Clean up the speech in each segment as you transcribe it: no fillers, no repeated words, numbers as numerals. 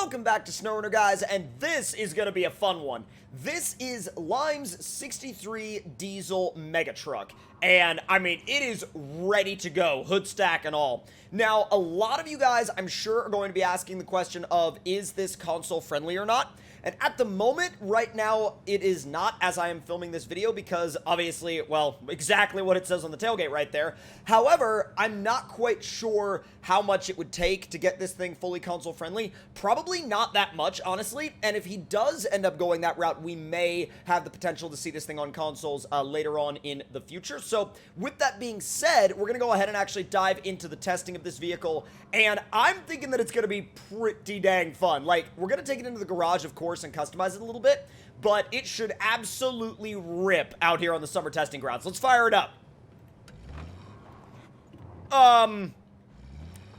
Welcome back to SnowRunner, guys, and this is going to be a fun one. This is Lime's 63 diesel mega truck, and I mean, it is ready to go, hood stack and all. Now, a lot of you guys, I'm sure, are going to be asking the question of, is this console friendly or not? And at the moment, right now, it is not, as I am filming this video, because obviously, well, exactly what it says on the tailgate right there. However, I'm not quite sure how much it would take to get this thing fully console friendly. Probably not that much, honestly. And if he does end up going that route, we may have the potential to see this thing on consoles later on in the future. So with that being said, we're going to go ahead and actually dive into the testing of this vehicle. And I'm thinking that it's going to be pretty dang fun. Like, we're going to take it into the garage, of course, and customize it a little bit, but it should absolutely rip out here on the summer testing grounds. Let's fire it up.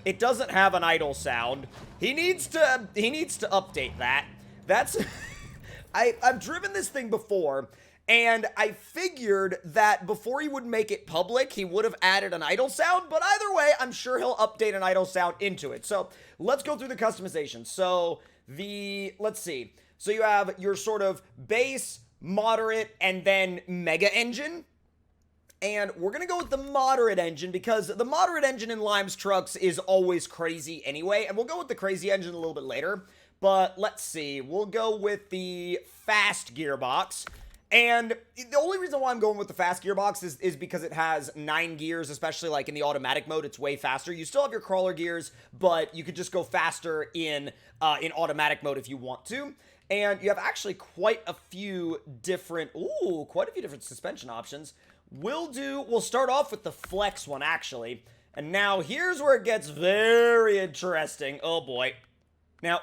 It doesn't have an idle sound. He needs to update that. That's I've driven this thing before, and I figured that before he would make it public, he would have added an idle sound, but either way, I'm sure he'll update an idle sound into it. So let's go through the customization. So let's see. So you have your sort of base, moderate, and then mega engine. And we're going to go with the moderate engine because the moderate engine in Lime's trucks is always crazy anyway. And we'll go with the crazy engine a little bit later. But let's see. We'll go with the fast gearbox. And the only reason why I'm going with the fast gearbox is because it has 9 gears, especially like in the automatic mode. It's way faster. You still have your crawler gears, but you could just go faster in automatic mode if you want to. And you have actually quite a few different suspension options. We'll start off with the flex one, actually. And now here's where it gets very interesting. Oh boy. Now,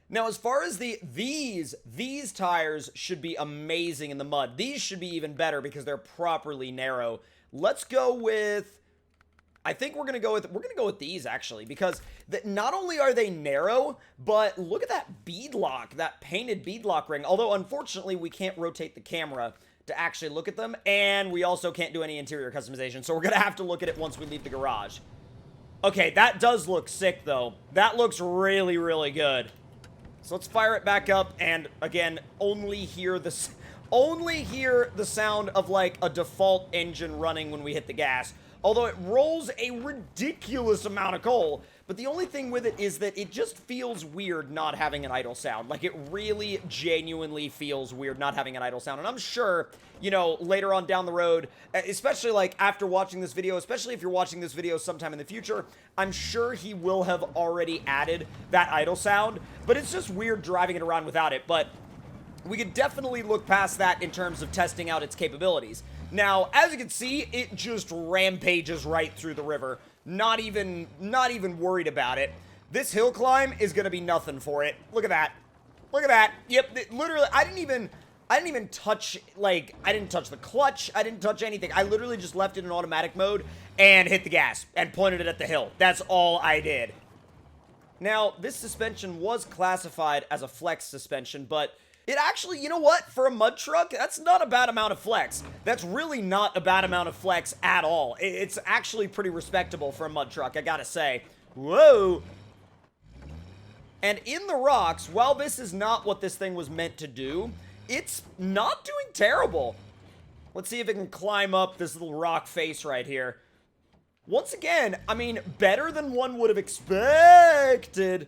Now, as far as these tires should be amazing in the mud. These should be even better because they're properly narrow. Let's go with, I think we're going to go with these, actually, because not only are they narrow, but look at that beadlock, that painted beadlock ring. Although, unfortunately, we can't rotate the camera to actually look at them, and we also can't do any interior customization, so we're going to have to look at it once we leave the garage. Okay, that does look sick, though. That looks really, really good. So let's fire it back up, and again, only hear the sound of, like, a default engine running when we hit the gas. Although it rolls a ridiculous amount of coal, but the only thing with it is that it just feels weird not having an idle sound. Like, it really genuinely feels weird not having an idle sound. And I'm sure, you know, later on down the road, especially, like, after watching this video, especially if you're watching this video sometime in the future, I'm sure he will have already added that idle sound. But it's just weird driving it around without it. But we could definitely look past that in terms of testing out its capabilities. Now, as you can see, it just rampages right through the river. Not even worried about it. This hill climb is gonna be nothing for it. Look at that. Look at that. Yep, literally, I didn't even touch, like, I didn't touch the clutch. I didn't touch anything. I literally just left it in automatic mode and hit the gas and pointed it at the hill. That's all I did. Now, this suspension was classified as a flex suspension, but it actually, you know what? For a mud truck, that's not a bad amount of flex. That's really not a bad amount of flex at all. It's actually pretty respectable for a mud truck, I gotta say. Whoa! And in the rocks, while this is not what this thing was meant to do, it's not doing terrible. Let's see if it can climb up this little rock face right here. Once again, I mean, better than one would have expected.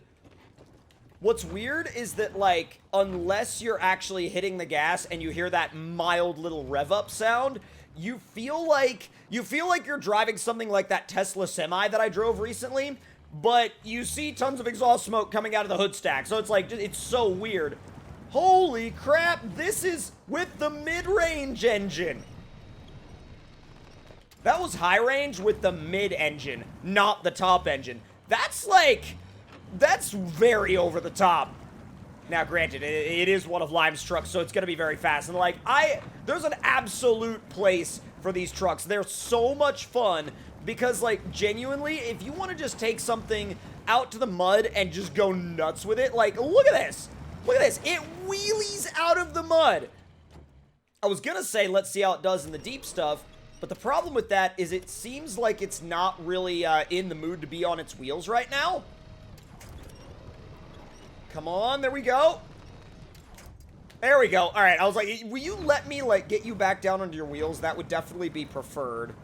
What's weird is that, like, unless you're actually hitting the gas and you hear that mild little rev up sound, you feel like you're driving something like that Tesla semi that I drove recently, but you see tons of exhaust smoke coming out of the hood stack. So it's like, it's so weird. Holy crap, this is with the mid-range engine. That was high range with the mid engine, not the top engine. That's very over the top. Now, granted, it is one of Lime's trucks, so it's going to be very fast. And, like, there's an absolute place for these trucks. They're so much fun because, like, genuinely, if you want to just take something out to the mud and just go nuts with it, like, look at this. Look at this. It wheelies out of the mud. I was going to say, let's see how it does in the deep stuff. But the problem with that is it seems like it's not really in the mood to be on its wheels right now. Come on, there we go. There we go. All right, I was like, will you let me, like, get you back down onto your wheels? That would definitely be preferred.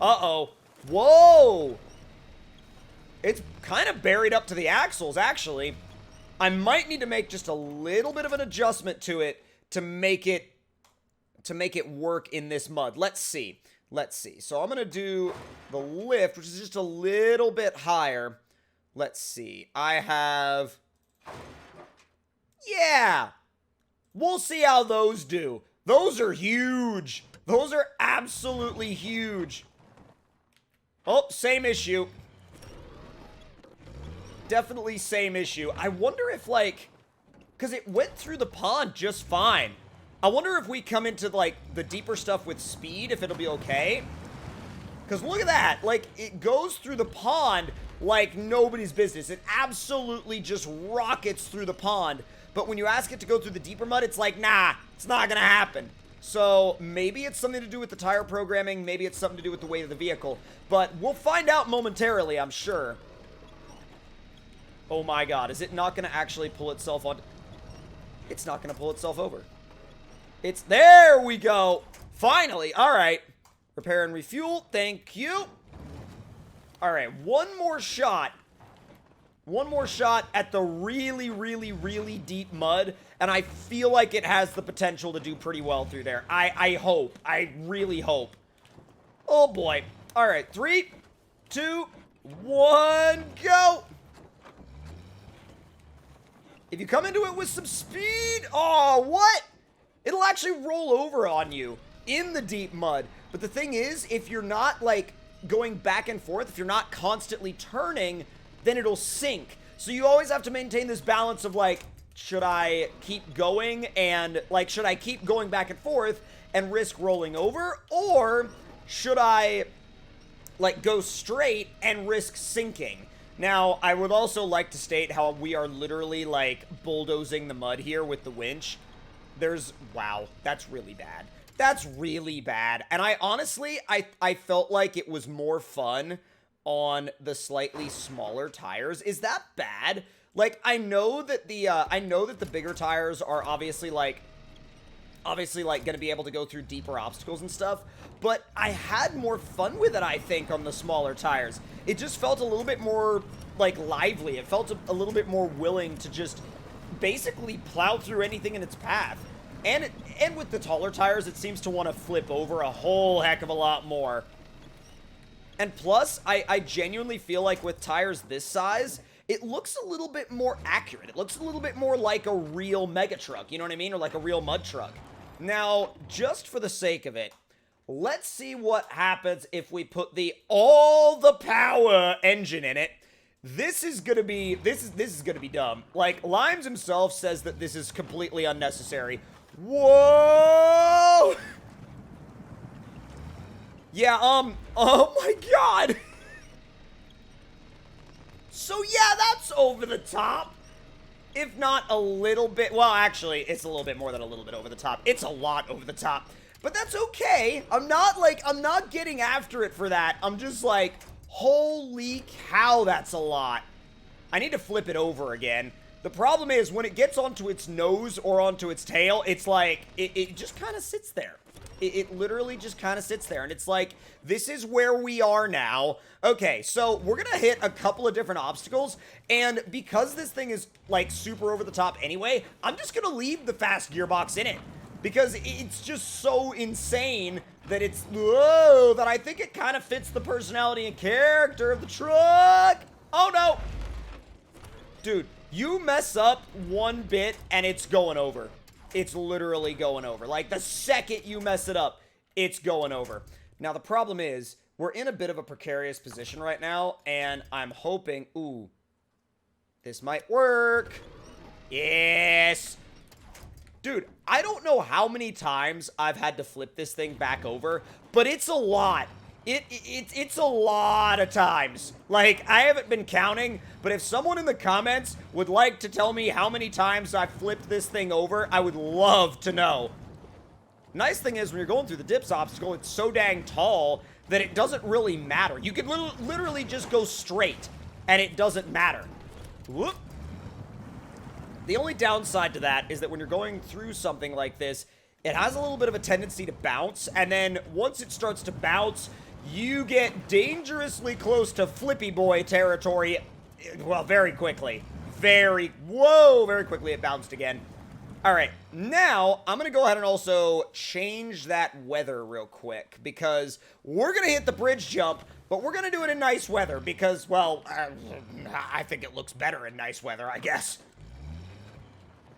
Uh-oh. Whoa! It's kind of buried up to the axles, actually. I might need to make just a little bit of an adjustment to it to make it work in this mud. Let's see. Let's see. So I'm going to do the lift, which is just a little bit higher. Let's see. I have... Yeah! We'll see how those do. Those are huge. Those are absolutely huge. Oh, same issue. Definitely same issue. I wonder if, like... Because it went through the pond just fine. I wonder if we come into, like, the deeper stuff with speed, if it'll be okay. Because look at that. Like, it goes through the pond like nobody's business. It absolutely just rockets through the pond. But when you ask it to go through the deeper mud, it's like, nah, it's not gonna happen. So maybe it's something to do with the tire programming. Maybe it's something to do with the weight of the vehicle. But we'll find out momentarily, I'm sure. Oh my god, is it not gonna actually pull itself on? It's not gonna pull itself over. It's, there we go. Finally, all right. Repair and refuel, thank you. All right, one more shot. One more shot at the really, really, really deep mud, and I feel like it has the potential to do pretty well through there. I hope. I really hope. Oh, boy. All right, 3, 2, 1, go! If you come into it with some speed... Oh, what? It'll actually roll over on you in the deep mud. But the thing is, if you're not, like, going back and forth, if you're not constantly turning... then it'll sink. So you always have to maintain this balance of, like, should I keep going and, like, should I keep going back and forth and risk rolling over? Or should I, like, go straight and risk sinking? Now, I would also like to state how we are literally, like, bulldozing the mud here with the winch. Wow, that's really bad. That's really bad. And I honestly, I felt like it was more fun on the slightly smaller tires. Is that bad? Like, I know that the bigger tires are obviously gonna be able to go through deeper obstacles and stuff, but I had more fun with it, I think, on the smaller tires. It just felt a little bit more, like, lively. It felt a little bit more willing to just basically plow through anything in its path. And with the taller tires, it seems to want to flip over a whole heck of a lot more. And plus, I genuinely feel like with tires this size, it looks a little bit more accurate. It looks a little bit more like a real mega truck, you know what I mean? Or like a real mud truck. Now, just for the sake of it, let's see what happens if we put the all the power engine in it. This is gonna be dumb. Like, Limes himself says that this is completely unnecessary. Whoa! Yeah, oh my god! So yeah, that's over the top. If not a little bit, well, actually, it's a little bit more than a little bit over the top. It's a lot over the top. But that's okay. I'm not getting after it for that. I'm just like, holy cow, that's a lot. I need to flip it over again. The problem is, when it gets onto its nose or onto its tail, it's like, it just kind of sits there. It literally just kind of sits there, and it's like, this is where we are now. Okay, so we're gonna hit a couple of different obstacles, and because this thing is, like, super over the top anyway, I'm just gonna leave the fast gearbox in it, because it's just so insane that it's, whoa, that I think it kind of fits the personality and character of the truck. Oh, no. Dude, you mess up one bit, and it's going over. It's literally going over. Like, the second you mess it up, it's going over. Now, the problem is, we're in a bit of a precarious position right now, and I'm hoping... Ooh. This might work. Yes. Dude, I don't know how many times I've had to flip this thing back over, but it's a lot. It's a lot of times. Like, I haven't been counting, but if someone in the comments would like to tell me how many times I've flipped this thing over, I would love to know. Nice thing is, when you're going through the dips obstacle, it's so dang tall that it doesn't really matter. You could literally just go straight, and it doesn't matter. Whoop. The only downside to that is that when you're going through something like this, it has a little bit of a tendency to bounce, and then once it starts to bounce, you get dangerously close to Flippy Boy territory, well, very quickly. Very quickly it bounced again. Alright, now, I'm gonna go ahead and also change that weather real quick, because we're gonna hit the bridge jump, but we're gonna do it in nice weather, because, well, I think it looks better in nice weather, I guess.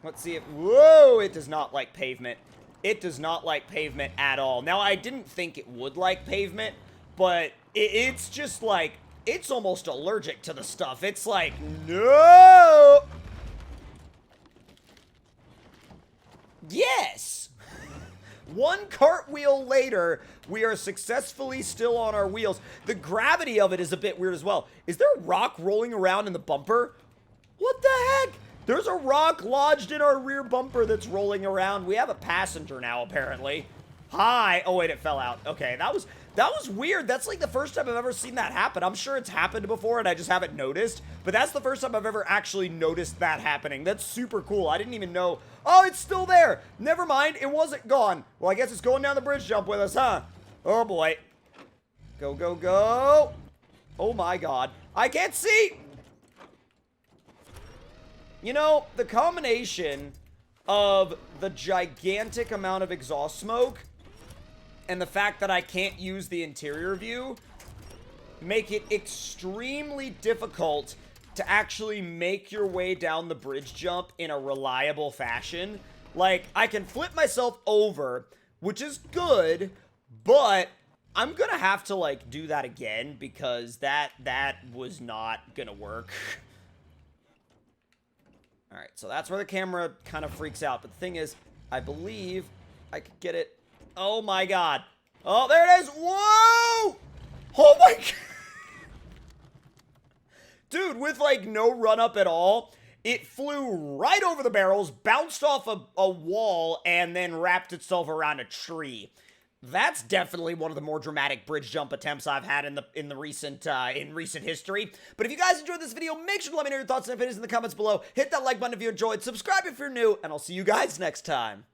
Let's see if... Whoa! It does not like pavement. It does not like pavement at all. Now, I didn't think it would like pavement, but it's just like... It's almost allergic to the stuff. It's like, no! Yes! One cartwheel later, we are successfully still on our wheels. The gravity of it is a bit weird as well. Is there a rock rolling around in the bumper? What the heck? There's a rock lodged in our rear bumper that's rolling around. We have a passenger now, apparently. Hi. Oh, wait, it fell out. Okay, that was weird. That's like the first time I've ever seen that happen. I'm sure it's happened before and I just haven't noticed, but that's the first time I've ever actually noticed that happening. That's super cool. I didn't even know. Oh, it's still there. Never mind. It wasn't gone. Well, I guess it's going down the bridge jump with us, huh? Oh, boy. Go, go, go. Oh, my God. I can't see. You know, the combination of the gigantic amount of exhaust smoke and the fact that I can't use the interior view make it extremely difficult to actually make your way down the bridge jump in a reliable fashion. Like, I can flip myself over, which is good, but I'm gonna have to, like, do that again because that was not gonna work. Alright, so that's where the camera kind of freaks out. But the thing is, I believe I could get it. Oh my God. Oh, there it is. Whoa! Oh my God. Dude, with like no run up at all, it flew right over the barrels, bounced off a wall, and then wrapped itself around a tree. That's definitely one of the more dramatic bridge jump attempts I've had in recent history. But if you guys enjoyed this video, make sure to let me know your thoughts and opinions in the comments below. Hit that like button if you enjoyed, subscribe if you're new, and I'll see you guys next time.